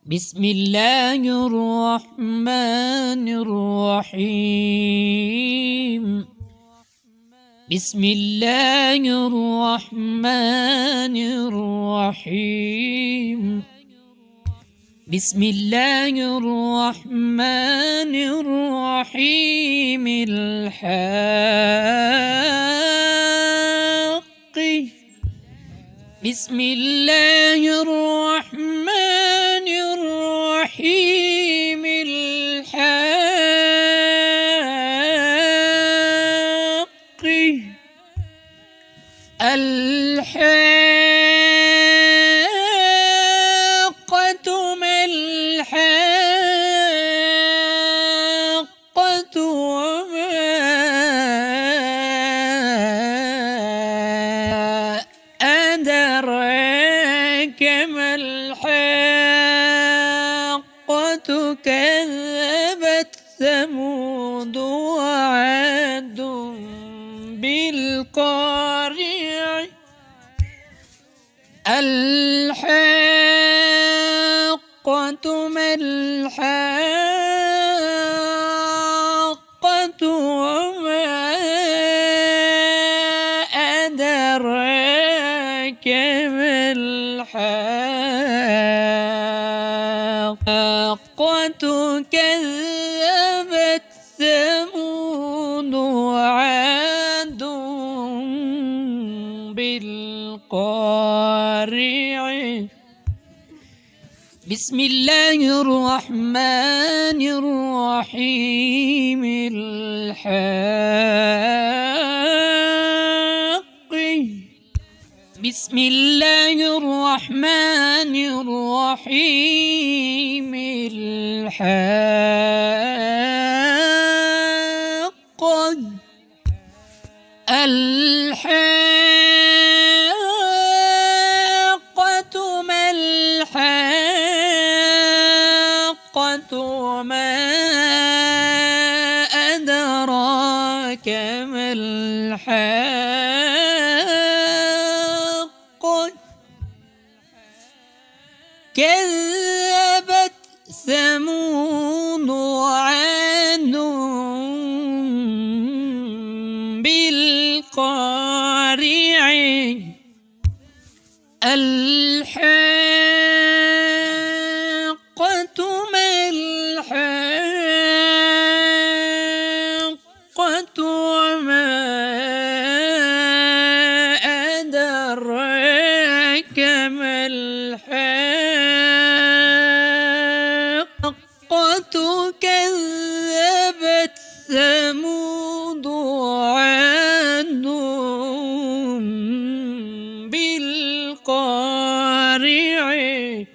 بسم الله الرحمن الرحيم. بسم الله الرحمن الرحيم. بسم الله الرحمن الرحيم. الحق. بسم الله الرحمن الرحيم. الحق. الحاقة ما الحاقة وما أدراك ما الحاقة. كذبت ثمود وعاد بالقارعة. الحاقة ما الحاقة وما أدراك ما الحاقة. كذبت ثمود وعاد بالقارعة. بسم الله الرحمن الرحيم. الحاق. بسم الله الرحمن الرحيم. الحاق. الحاقة ما الحاقة وما أدراك ما الحاقة. كذبت ثمود وعاد بالقارعة. الحاقة ما الحاقة وما أدراك ما الحاقة. كذبت ثمود وعاد بالقارعة.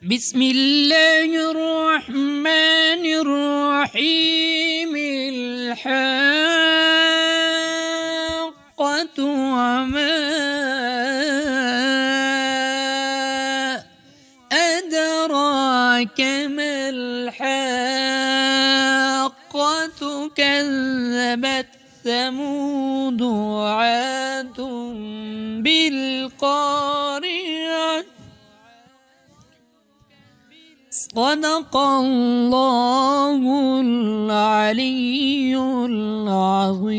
بسم الله الرحمن الرحيم. الحاقة وما أدراك ما الحاقة. كذبت ثمود وعاد بالقارعة. صدق الله العلي العظيم.